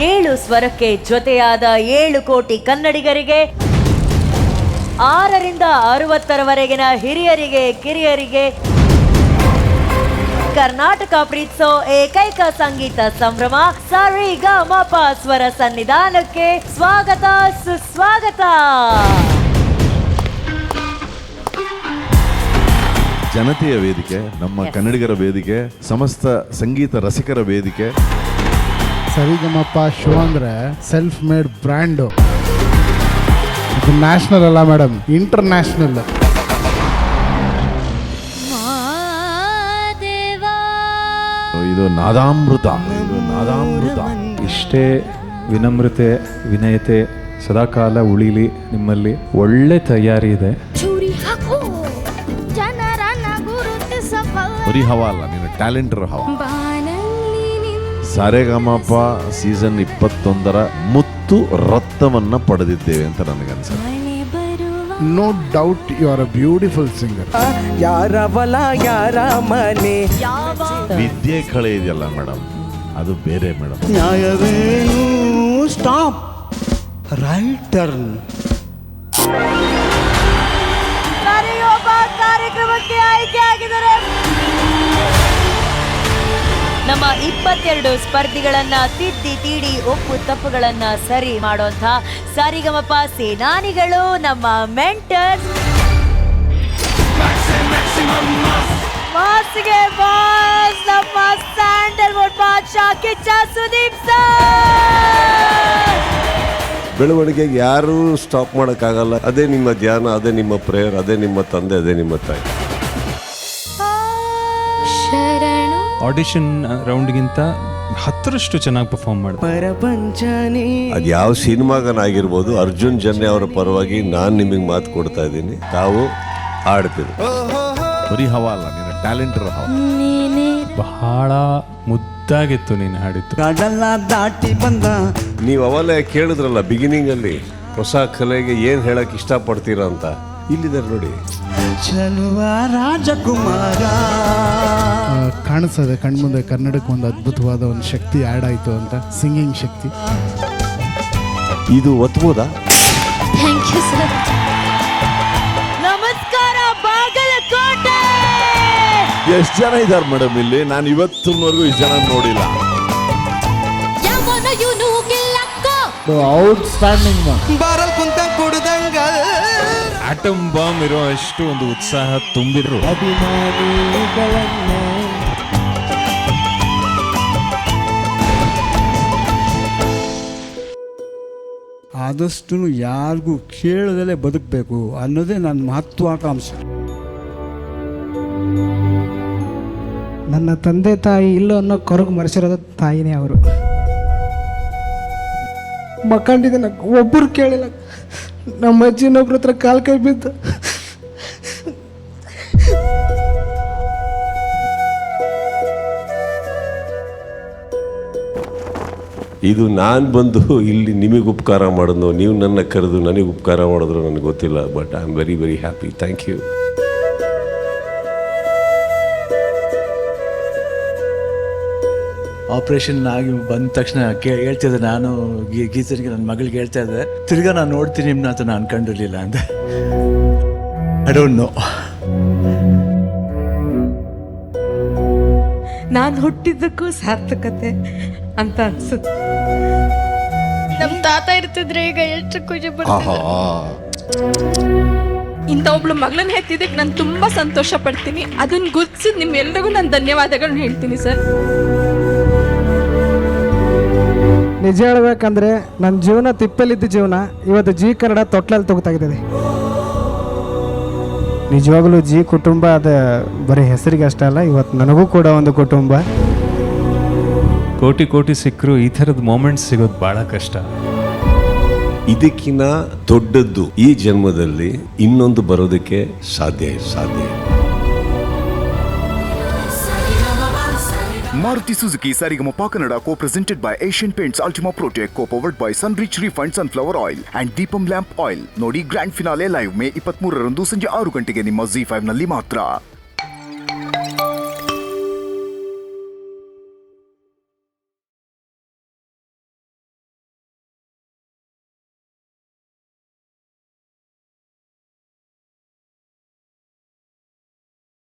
7 ಸ್ವರಕ್ಕೆ ಜೊತೆಯಾದ 7 ಕೋಟಿ ಕನ್ನಡಿಗರಿಗೆ, 6 ರಿಂದ 60ರವರೆಗಿನ ಹಿರಿಯರಿಗೆ ಕಿರಿಯರಿಗೆ ಕರ್ನಾಟಕ ಪ್ರೀತಿಸೋ ಏಕೈಕ ಸಂಗೀತ ಸಂಭ್ರಮ ಸರಿಗಮಪ ಸ್ವರ ಸನ್ನಿಧಾನಕ್ಕೆ ಸ್ವಾಗತ ಸುಸ್ವಾಗತ. ಜನತೆಯ ವೇದಿಕೆ, ನಮ್ಮ ಕನ್ನಡಿಗರ ವೇದಿಕೆ, ಸಮಸ್ತ ಸಂಗೀತ ರಸಿಕರ ವೇದಿಕೆ. ಸರಿಗಮಪ ಶೋ ಅಂದ್ರೆ ಸೆಲ್ಫ್ ಮೇಡ್ ಬ್ರ್ಯಾಂಡು. ಇದು ನ್ಯಾಷನಲ್ ಅಲ್ಲ ಮೇಡಮ್, ಇಂಟರ್ನ್ಯಾಷನಲ್. ಇದು ನಾದಾಮೃತ, ಇದು ನಾದಾಮೃತ. ಇಷ್ಟೇ ವಿನಮ್ರತೆ ವಿನಯತೆ ಸದಾಕಾಲ ಉಳಿಲಿ ನಿಮ್ಮಲ್ಲಿ. ಒಳ್ಳೆ ತಯಾರಿ ಇದೆ. ಬರೀ ಹವಾ ಅಲ್ಲ, ನೀನು ಟ್ಯಾಲೆಂಟರ್ ಹವಾ. ಸರಿಗಮಪ ಸೀಸನ್ 21ರ ಮುತ್ತು ರತ್ನವನ್ನ ಪಡೆದಿದ್ದೇವೆ ಅಂತ ನನಗನ್ಸುತ್ತೆ. No doubt you are a beautiful singer. ಯಾರವಲ ಯಾರ ಮನೆ ವಿದ್ಯೆ ಕಳೆ ಇದೆಯಲ್ಲ ಮೇಡಮ್, ಅದು ಬೇರೆ ಮೇಡಮ್. ನ್ಯಾಯವೇನು ಸ್ಟಾಪ್ ರೈಟ್ ಟರ್ನ್. ಕಾರ್ಯಕ್ರಮಕ್ಕೆ ಆಯ್ಕೆ ಆಗಿದ್ದಾರೆ ನಮ್ಮ 22 ಸ್ಪರ್ಧಿಗಳನ್ನ ತಿದ್ದಿ ತೀಡಿ ಒಪ್ಪು ತಪ್ಪುಗಳನ್ನ ಸರಿ ಮಾಡುವಂತ ಸರಿಗಮಪ ಸೇನಾನಿಗಳು, ನಮ್ಮ ಮೆಂಟರ್ಸ್. ಮಾಸ್ಗೆ ಬಾಸ್ ನಮ್ಮ ಸ್ಯಾಂಡಲ್ವುಡ್ ಬಾದ್ಶಾ ಕಿಚ್ಚ ಸುದೀಪ್ ಸರ್. ಬೆಳವಣಿಗೆಗೆ ಯಾರೂ ಸ್ಟಾಪ್ ಮಾಡೋಕ್ಕಾಗಲ್ಲ. ಅದೇ ನಿಮ್ಮ ಧ್ಯಾನ, ಅದೇ ನಿಮ್ಮ ಪ್ರೇಯರ್, ಅದೇ ನಿಮ್ಮ ತಂದೆ, ಅದೇ ನಿಮ್ಮ ತಾಯಿ. ಆಡಿಷನ್ ರೌಂಡ್ಗಿಂತ 10ರಷ್ಟು ಚೆನ್ನಾಗಿ ಪರ್ಫಾರ್ಮ್ ಮಾಡಿ. ಪರಪಂಚನೇ ಅದು ಯಾವ ಸಿನಿಮಾಗನಾಗಿರ್ಬೋದು, ಅರ್ಜುನ್ ಜನ್ಯ ಅವರ ಪರವಾಗಿ ನಾನು ನಿಮಗೆ ಮಾತು ಕೊಡ್ತಾ ಇದ್ದೀನಿ, ತಾವು ಹಾಡ್ತೀರಿ. ಬರೀ ಹವಾ ಅಲ್ಲ, ನೀನು ಟ್ಯಾಲೆಂಟರ್ ಹವಾ. ಬಹಳ ಮುದ್ದಾಗಿತ್ತು ನೀನು ಹಾಡಿತ್ತು. ಕಡಲ ದಾಟಿ ಬಂದ. ನೀವು ಅವಲೇ ಕೇಳಿದ್ರಲ್ಲ ಬಿಗಿನಿಂಗಲ್ಲಿ, ಹೊಸ ಕಲೆಗೆ ಏನು ಹೇಳಕ್ಕೆ ಇಷ್ಟಪಡ್ತೀರಾ ಅಂತ. ಇಲ್ಲಿದ್ದಾರೆ ನೋಡಿ, ಚಲುವ ರಾಜಕುಮಾರ. ಕಾಣಿಸ್ತದೆ ಕಣ್ಮುಂದೆ ಕನ್ನಡಕ್ಕೆ ಒಂದು ಅದ್ಭುತವಾದ ಒಂದು ಶಕ್ತಿ ಆ್ಯಡ್ ಆಯಿತು ಅಂತ, ಸಿಂಗಿಂಗ್ ಶಕ್ತಿ. ಇದು ಒತ್ಬೋದಾ? Thank you sir. ನಮಸ್ಕಾರ ಬಾಗಲಕೋಟೆ. ಎಷ್ಟು ಜನ ಇದ್ದಾರೆ ಮೇಡಮ್ ಇಲ್ಲಿ? ನಾನು ಇವತ್ತಿನವರೆಗೂ ಇಷ್ಟು ಜನ ನೋಡಿಲ್ಲ. ಔಟ್ಸ್ಟ್ಯಾಂಡಿಂಗ್. ಬಾರಲ್ ಕುಂತ ಕುಡ್ದಂಗ ಆಟಮ್ ಬಾಂಬ್ ಇರೋ ಅಷ್ಟು ಒಂದು ಉತ್ಸಾಹ ತುಂಬಿದ್ರು. ಆದಷ್ಟು ಯಾರಿಗೂ ಕೇಳದಲ್ಲೇ ಬದುಕಬೇಕು ಅನ್ನೋದೇ ನನ್ನ ಮಹತ್ವಾಕಾಂಕ್ಷೆ. ನನ್ನ ತಂದೆ ತಾಯಿ ಇಲ್ಲೋ ಅನ್ನೋ ಕೊರಗು ಮರೆಸಿರೋದು ತಾಯಿನೇ ಅವರು. ಮಕ್ಕಂಡಿದ್ದೆ, ಒಬ್ಬರು ಕೇಳಿಲ್ಲ. ನಮ್ಮ ಅಜ್ಜಿ ಇನ್ನೊಬ್ರ ಹತ್ರ ಕಾಲು ಕೈ ಬಿದ್ದು ಇದು ನಾನು ಬಂದು ಇಲ್ಲಿ ನಿಮಗೆ ಉಪಕಾರ ಮಾಡೋದು, ನೀವು ನನ್ನ ಕರೆದು ನನಗೆ ಉಪಕಾರ ಮಾಡಿದ್ರು ನನಗೆ ಗೊತ್ತಿಲ್ಲ. But I am very very happy. Thank you. Operation ಆಗಿ ಬಂದ ತಕ್ಷಣ ಹೇಳ್ತಿದ್ದೆ ನಾನು ಗೀತರಿಗೆ, ನನ್ನ ಮಗಳಿಗೆ ಹೇಳ್ತಾ ಇದ್ದೆ, ತಿರ್ಗಾ ನಾನು ನೋಡ್ತೀನಿ ನಿಮ್ಮನ್ನ ಅಂತ ನಾನು ಅನ್ಕೊಂಡಿರಲಿಲ್ಲ ಅಂತ. I don't know. ನಾನು ಹುಟ್ಟಿದ್ದಕ್ಕೂ ಸಾರ್ಥಕತೆ ಅಂತ ಅನ್ಸುತ್ತೆ. ನಮ್ಮ ತಾತ ಇರ್ತಿದ್ರೆ ಈಗ ಎಷ್ಟು ಖುಷಿ ಪಡ್ತೀನಿ. ಇಂಥ ಒಬ್ಳು ಮಗಳನ್ನ ಹೆತ್ತಿದ್ದಕ್ಕೆ ನಾನು ತುಂಬಾ ಸಂತೋಷ ಪಡ್ತೀನಿ. ಅದನ್ನ ಗುರ್ತಿಸಿದ ನಿಮ್ಮೆಲ್ಲರಿಗೂ ನಾನು ಧನ್ಯವಾದಗಳನ್ನ ಹೇಳ್ತೀನಿ ಸರ್. ನಿಜ ಹೇಳ್ಬೇಕಂದ್ರೆ ನನ್ನ ಜೀವನ ತಿಪ್ಪಲಿದ್ದ ಜೀವನ ಇವತ್ತು ಜಿ ಕನ್ನಡ ತೊಟ್ಲಲ್ಲಿ ತೊಗೊತಾಗಿದೆ. ನಿಜವಾಗ್ಲೂ ಜಿ ಕುಟುಂಬ ಅದು ಬರೀ ಹೆಸರಿಗೆ ಅಷ್ಟೇ ಅಲ್ಲ, ಇವತ್ತು ನನಗೂ ಕೂಡ ಒಂದು ಕುಟುಂಬ. ಕೋಟಿ ಕೋಟಿ ಸಿಕ್ಕರು ಈ ಥರದ ಮೂಮೆಂಟ್ಸ್ ಸಿಗೋದು ಭಾಳ ಕಷ್ಟ. ಇದಕ್ಕಿಂತ ದೊಡ್ಡದ್ದು ಈ ಜನ್ಮದಲ್ಲಿ ಇನ್ನೊಂದು ಬರೋದಕ್ಕೆ ಸಾಧ್ಯ. Maruti Suzuki Sarigama Kannada co-presented by Asian Paints Ultima Protect, co-powered by Sunrich Refined Sunflower Oil and Deepam Lamp Oil. ನೋಡಿ ಗ್ರ್ಯಾಂಡ್ ಫಿನಾಲೆ ಲೈವ್ ಮೇ 23ರಂದು ಸಂಜೆ 6 ಗಂಟೆಗೆ ನಿಮ್ಮ ZEE5 ನಲ್ಲಿ ಮಾತ್ರ.